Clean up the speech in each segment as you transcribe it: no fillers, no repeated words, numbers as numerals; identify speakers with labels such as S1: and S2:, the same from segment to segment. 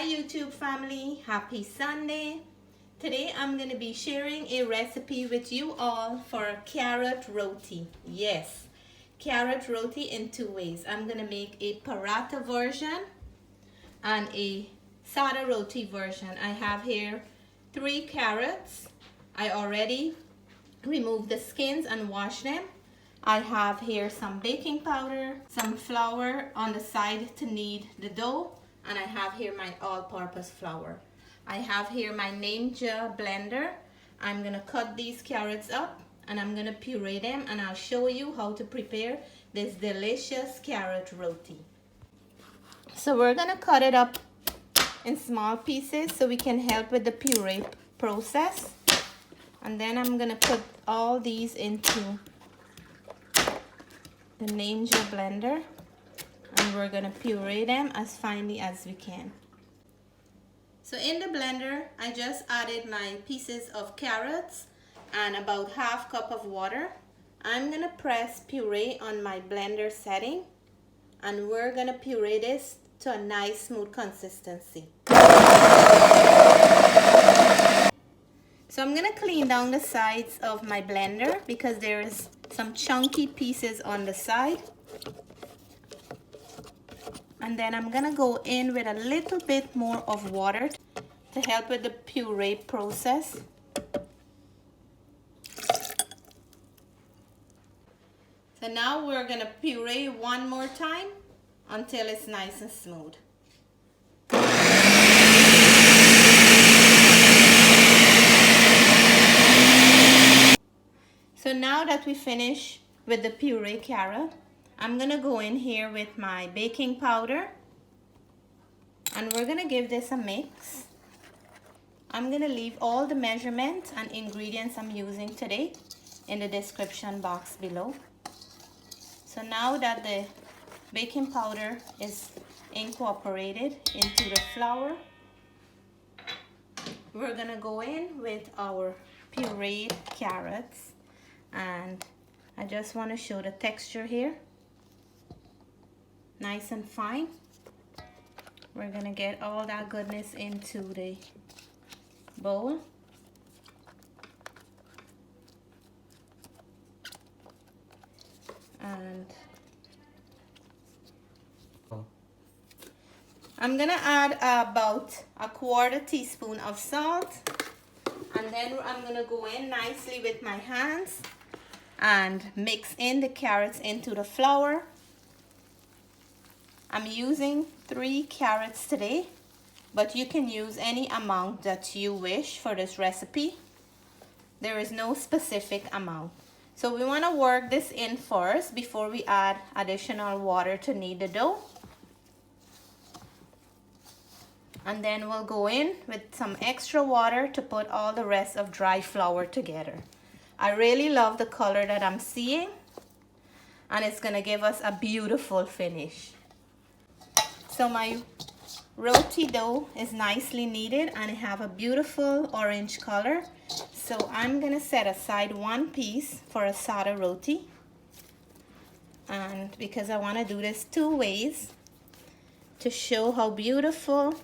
S1: Hi YouTube family, happy Sunday. Today I'm going to be sharing a recipe with you all for a carrot roti. Yes, carrot roti in two ways. I'm going to make a paratha version and a Sada Roti version. I have here 3 carrots. I already removed the skins and washed them. I have here some baking powder, some flour on the side to knead the dough, and I have here my all-purpose flour. I have here my ninja blender. I'm gonna cut these carrots up and I'm gonna puree them, and I'll show you how to prepare this delicious carrot roti. So we're gonna cut it up in small pieces so we can help with the puree process. And then I'm gonna put all these into the ninja blender, and we're gonna puree them as finely as we can. So in the blender, I just added my pieces of carrots and about ½ cup of water. I'm gonna press puree on my blender setting, and we're gonna puree this to a nice smooth consistency. So I'm gonna clean down the sides of my blender because there's some chunky pieces on the side. And then I'm gonna go in with a little bit more of water to help with the puree process. So now we're gonna puree one more time until it's nice and smooth. So now that we finish with the puree carrot, I'm gonna go in here with my baking powder, and we're gonna give this a mix. I'm gonna leave all the measurements and ingredients I'm using today in the description box below. So now that the baking powder is incorporated into the flour, we're gonna go in with our pureed carrots, and I just want to show the texture here, nice and fine. We're gonna get all that goodness into the bowl. And I'm gonna add about a ¼ teaspoon of salt, and then I'm gonna go in nicely with my hands and mix in the carrots into the flour. I'm using 3 carrots today, but you can use any amount that you wish for this recipe. There is no specific amount. So we want to work this in first before we add additional water to knead the dough. And then we'll go in with some extra water to put all the rest of dry flour together. I really love the color that I'm seeing, and it's gonna give us a beautiful finish. So my roti dough is nicely kneaded and it have a beautiful orange color. So I'm gonna set aside 1 piece for a Sada Roti. And because I wanna do this 2 ways to show how beautiful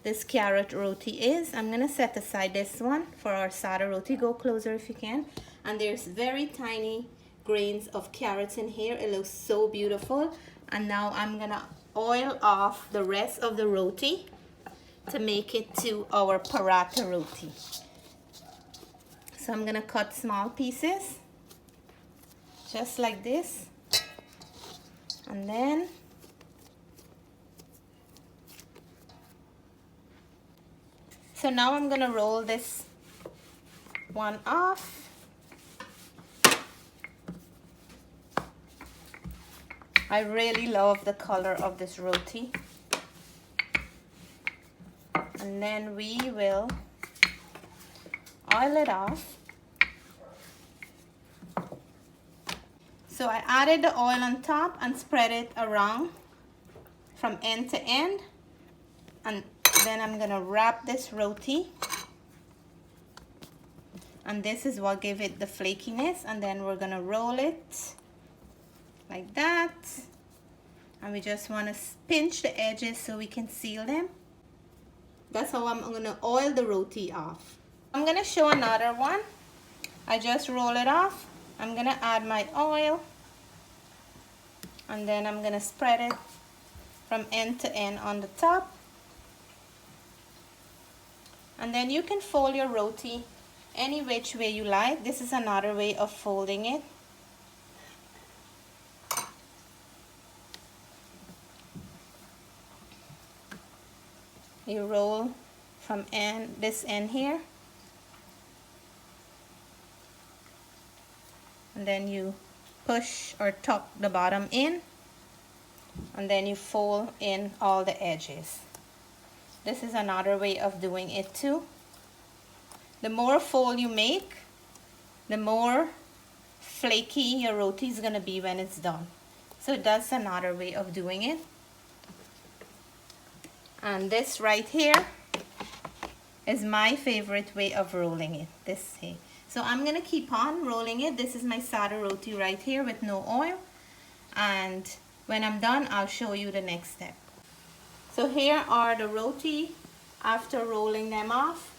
S1: this carrot roti is, I'm gonna set aside this one for our Sada Roti. Go closer if you can. And there's very tiny grains of carrots in here. It looks so beautiful. And now I'm gonna oil off the rest of the roti to make it to our paratha roti. So I'm gonna cut small pieces just like this, and then so now I'm gonna roll this one off. I really love the color of this roti. And then we will oil it off. So I added the oil on top and spread it around from end to end. And then I'm gonna wrap this roti. And this is what gives it the flakiness. And then we're gonna roll it like that, and we just want to pinch the edges so we can seal them. That's how I'm gonna oil the roti off. I'm gonna show another one. I just roll it off. I'm gonna add my oil, and then I'm gonna spread it from end to end on the top. And then you can fold your roti any which way you like. This is another way of folding it. You roll from this end here, and then you push or tuck the bottom in, and then you fold in all the edges. This is another way of doing it too. The more fold you make, the more flaky your roti is gonna be when it's done. So that's another way of doing it. And this right here is my favorite way of rolling it, this here. So I'm gonna keep on rolling it. This is my Sada Roti right here with no oil. And when I'm done, I'll show you the next step. So here are the roti after rolling them off.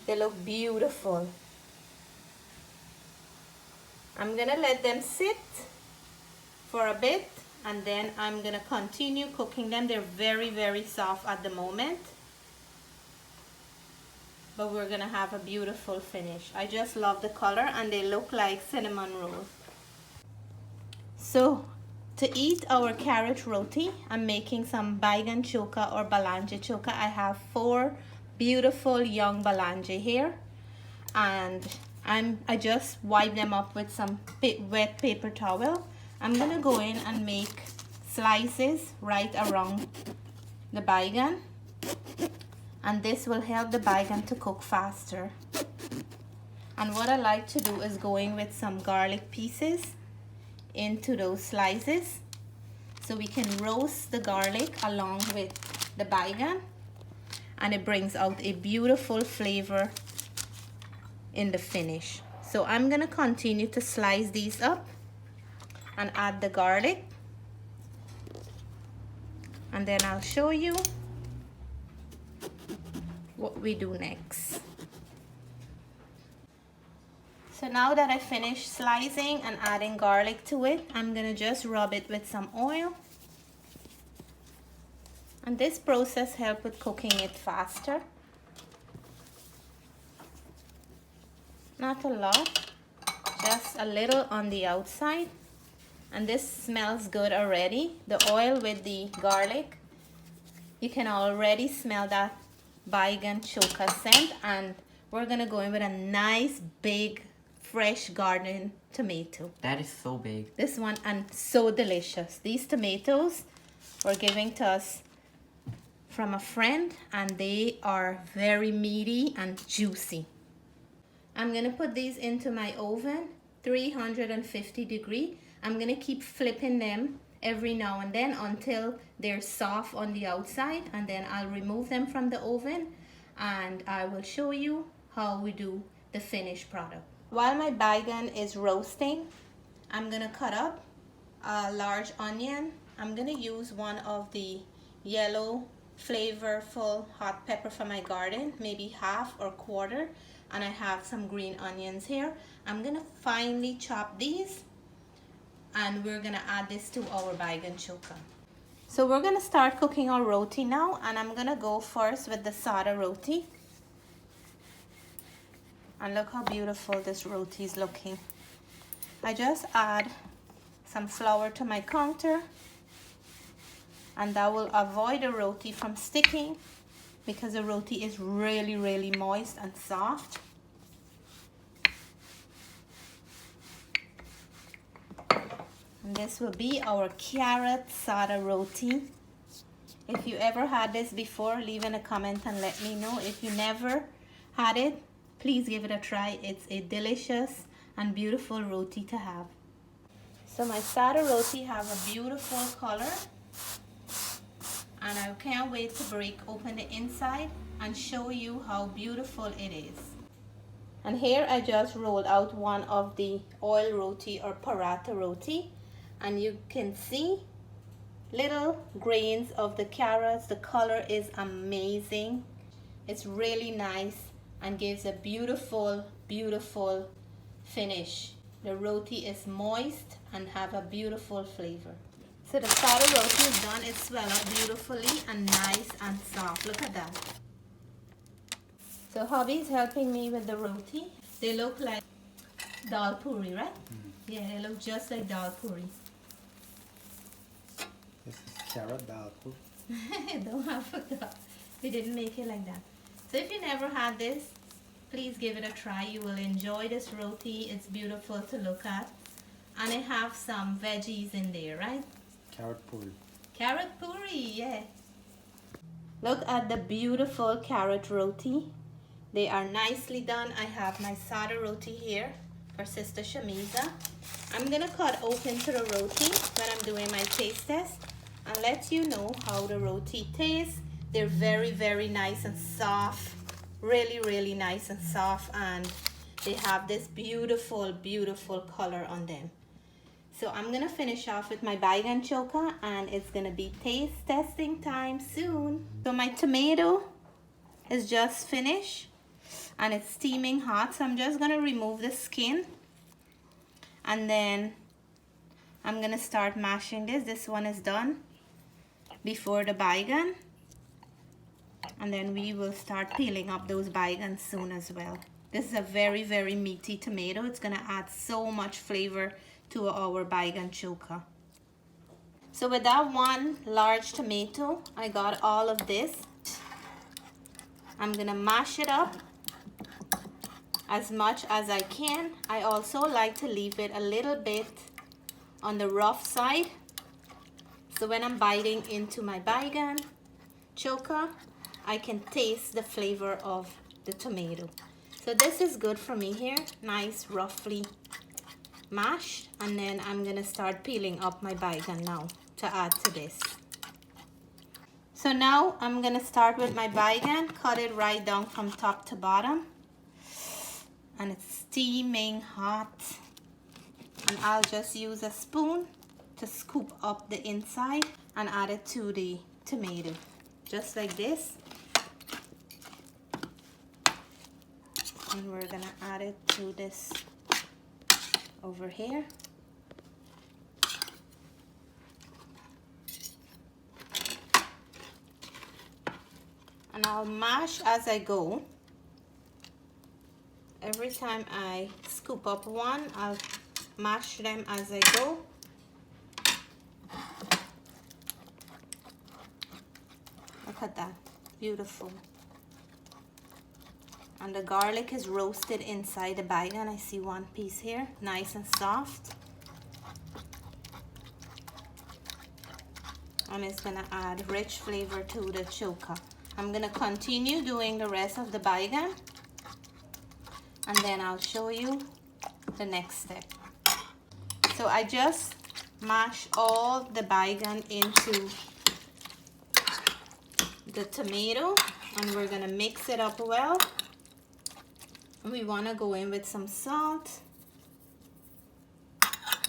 S1: They look beautiful. I'm gonna let them sit for a bit, and then I'm gonna continue cooking them. They're very, very soft at the moment, but we're gonna have a beautiful finish. I just love the color, and they look like cinnamon rolls. So to eat our carrot roti, I'm making some baigan choka or balanje choka. I have 4 beautiful young balanje here, and I just wipe them up with some wet paper towel. I'm gonna go in and make slices right around the baigan, and this will help the baigan to cook faster. And what I like to do is go in with some garlic pieces into those slices, so we can roast the garlic along with the baigan, and it brings out a beautiful flavor in the finish. So I'm gonna continue to slice these up and add the garlic, and then I'll show you what we do next. So now that I finished slicing and adding garlic to it, I'm gonna just rub it with some oil. And this process helps with cooking it faster. Not a lot, just a little on the outside. And this smells good already. The oil with the garlic, you can already smell that baigan choka scent. And we're gonna go in with a nice big fresh garden tomato.
S2: That is so big.
S1: This one, and so delicious. These tomatoes were given to us from a friend, and they are very meaty and juicy. I'm gonna put these into my oven, 350 degree. I'm gonna keep flipping them every now and then until they're soft on the outside, and then I'll remove them from the oven and I will show you how we do the finished product. While my baigan is roasting, I'm gonna cut up a large onion. I'm gonna use one of the yellow flavorful hot pepper from my garden, maybe half or quarter, and I have some green onions here. I'm gonna finely chop these, and we're gonna add this to our baigan choka. So we're gonna start cooking our roti now, and I'm gonna go first with the Sada Roti. And look how beautiful this roti is looking. I just add some flour to my counter, and that will avoid the roti from sticking, because the roti is really, really moist and soft. And this will be our carrot Sada Roti. If you ever had this before, leave in a comment and let me know. If you never had it, please give it a try. It's a delicious and beautiful roti to have. So my Sada Roti have a beautiful color, and I can't wait to break open the inside and show you how beautiful it is. And here I just rolled out one of the oil roti or paratha roti, and you can see little grains of the carrots. The color is amazing. It's really nice and gives a beautiful, beautiful finish. The roti is moist and have a beautiful flavor. So the Sada Roti is done. It swell up beautifully and nice and soft. Look at that. So hubby's helping me with the roti. They look like dal puree, right? Yeah, they look just like dal puree.
S2: This is carrot dal puree.
S1: Don't I forgot. We didn't make it like that. So if you never had this, please give it a try. You will enjoy this roti. It's beautiful to look at. And it have some veggies in there, right?
S2: Carrot puree.
S1: Carrot puree, yeah. Look at the beautiful carrot roti. They are nicely done. I have my Sada Roti here for Sister Shamiza. I'm gonna cut open to the roti when I'm doing my taste test and let you know how the roti tastes. They're very, very nice and soft. Really, really nice and soft, and they have this beautiful, beautiful color on them. So I'm gonna finish off with my baigan choka, and it's gonna be taste testing time soon. So my tomato is just finished and it's steaming hot, so I'm just gonna remove the skin and then I'm gonna start mashing this. This one is done before the baigan, and then we will start peeling up those baigans soon as well. This is a very, very meaty tomato. It's gonna add so much flavor to our baigan choka. So with that one large tomato, I got all of this. I'm gonna mash it up as much as I can. I also like to leave it a little bit on the rough side, so when I'm biting into my baigan choka, I can taste the flavor of the tomato. So this is good for me here, nice roughly mashed, and then I'm gonna start peeling up my baigan now to add to this. So now I'm gonna start with my baigan, cut it right down from top to bottom, and it's steaming hot, and I'll just use a spoon to scoop up the inside and add it to the tomato, just like this. And we're gonna add it to this over here. And I'll mash as I go. Every time I scoop up one, I'll mash them as I go. Look at that, beautiful. And the garlic is roasted inside the baigan. I see one piece here, nice and soft. And it's gonna add rich flavor to the choka. I'm gonna continue doing the rest of the baigan, and then I'll show you the next step. So I just mash all the baigan into the tomato, and we're gonna mix it up well. We want to go in with some salt.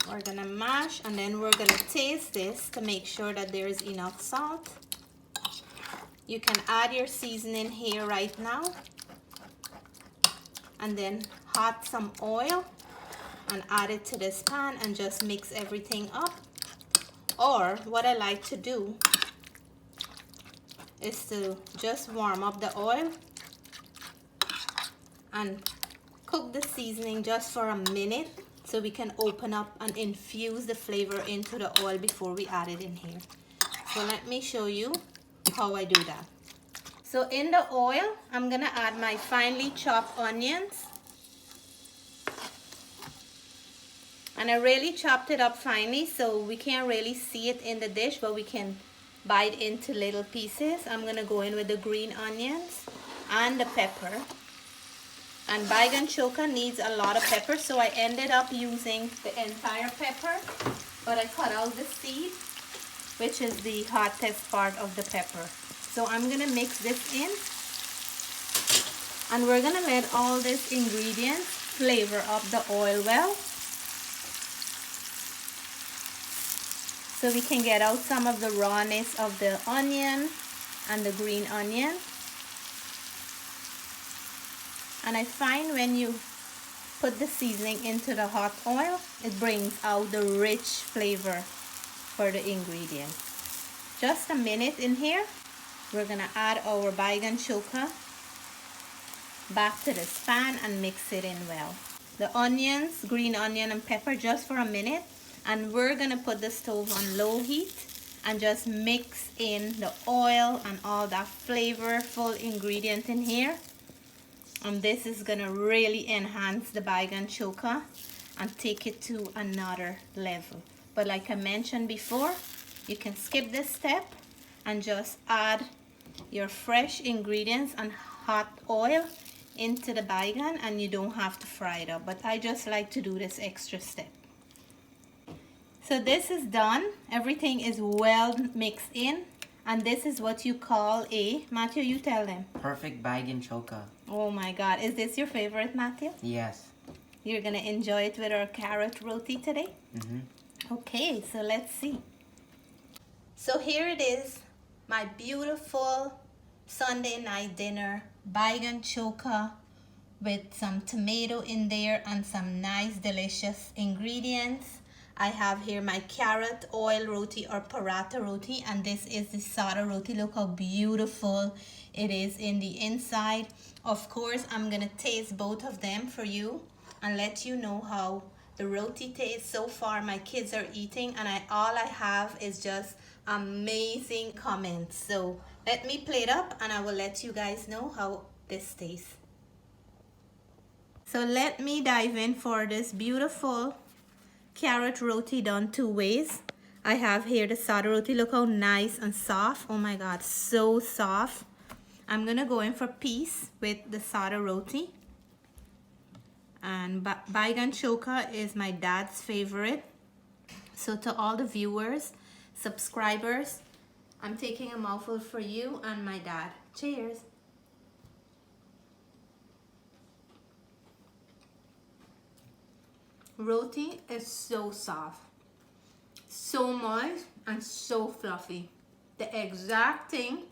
S1: We're gonna mash, and then we're gonna taste this to make sure that there is enough salt. You can add your seasoning here right now, and then hot some oil and add it to this pan and just mix everything up. Or what I like to do is to just warm up the oil and cook the seasoning just for a minute, so we can open up and infuse the flavor into the oil before we add it in here. So let me show you how I do that. So in the oil, I'm gonna add my finely chopped onions. And I really chopped it up finely, so we can't really see it in the dish, but we can bite into little pieces. I'm gonna go in with the green onions and the pepper. And baigan choka needs a lot of pepper, so I ended up using the entire pepper, but I cut out the seed, which is the hottest part of the pepper. So I'm gonna mix this in, and we're gonna let all these ingredients flavor up the oil well. so we can get out some of the rawness of the onion and the green onion. And I find when you put the seasoning into the hot oil, it brings out the rich flavor for the ingredients. Just a minute in here, we're gonna add our baigan choka back to this pan and mix it in well. The onions, green onion and pepper, just for a minute, and we're gonna put the stove on low heat and just mix in the oil and all that flavorful ingredient in here. And this is gonna really enhance the baigan choka and take it to another level. But like I mentioned before, you can skip this step and just add your fresh ingredients and hot oil into the baigan, and you don't have to fry it up. But I just like to do this extra step. So this is done. Everything is well mixed in. And this is what you call a, Matthew, you tell them.
S3: Perfect baigan choka.
S1: Oh my God, is this your favorite, Matthew?
S3: Yes.
S1: You're gonna enjoy it with our carrot roti today?
S3: Mm-hmm.
S1: Okay, so let's see. So here it is, my beautiful Sunday night dinner, baigan choka with some tomato in there and some nice delicious ingredients. I have here my carrot oil roti or paratha roti, and this is the Sada Roti. Look how beautiful it is in the inside. Of course, I'm gonna taste both of them for you and let you know how the roti tastes. So far my kids are eating, and all I have is just amazing comments. So let me plate up and I will let you guys know how this tastes. So let me dive in for this beautiful carrot roti done two ways. I have here the Sada Roti. Look how nice and soft. Oh my God, so soft. I'm gonna go in for peace with the Sada Roti. And baigan choka is my dad's favorite. So to all the viewers, subscribers, I'm taking a mouthful for you and my dad. Cheers. Roti is so soft, so moist and so fluffy. The exact thing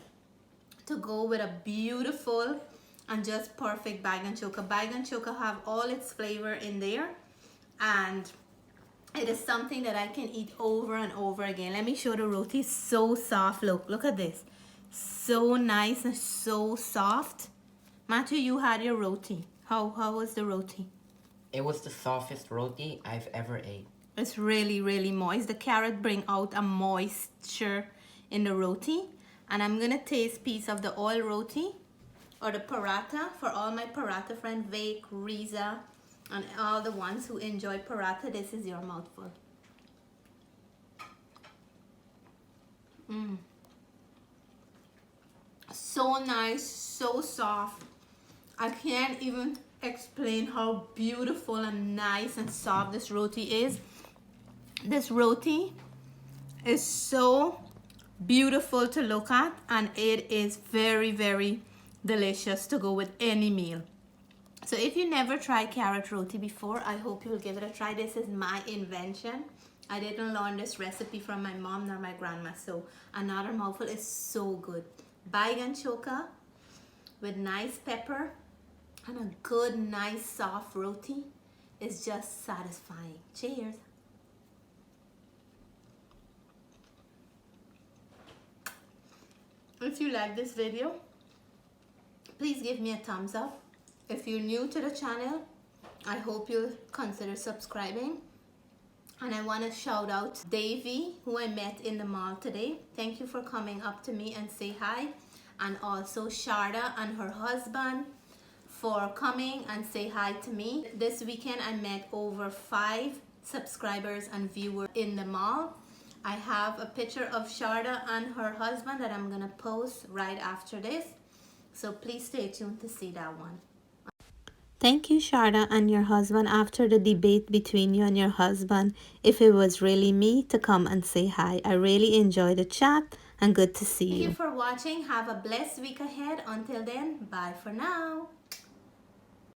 S1: to go with a beautiful and just perfect baigan choka. Baigan choka have all its flavor in there, and it is something that I can eat over and over again. Let me show the roti. So soft. Look at this. So nice and so soft. Matthew, you had your roti. How was the roti?
S3: It was the softest roti I've ever ate.
S1: It's really, really moist. The carrot bring out a moisture in the roti. And I'm gonna taste piece of the oil roti or the paratha for all my paratha friends, Vake, Riza, and all the ones who enjoy paratha. This is your mouthful. So nice, so soft. I can't even explain how beautiful and nice and soft this roti is. This roti is so beautiful to look at, and it is very, very delicious to go with any meal. So if you never tried carrot roti before, I hope you'll give it a try. This is my invention. I didn't learn this recipe from my mom nor my grandma. So another mouthful is so good. Baigan choka with nice pepper and a good, nice, soft roti is just satisfying. Cheers. If you like this video, please give me a thumbs up. If you're new to the channel, I hope you'll consider subscribing. And I want to shout out Davy, who I met in the mall today. Thank you for coming up to me and say hi. And also Sharda and her husband for coming and say hi to me. This weekend I met over 5 subscribers and viewers in the mall. I have a picture of Sharda and her husband that I'm gonna post right after this. So please stay tuned to see that one. Thank you, Sharda and your husband, after the debate between you and your husband, if it was really me, to come and say hi. I really enjoyed the chat and good to see you. Thank you for watching. Have a blessed week ahead. Until then, bye for now.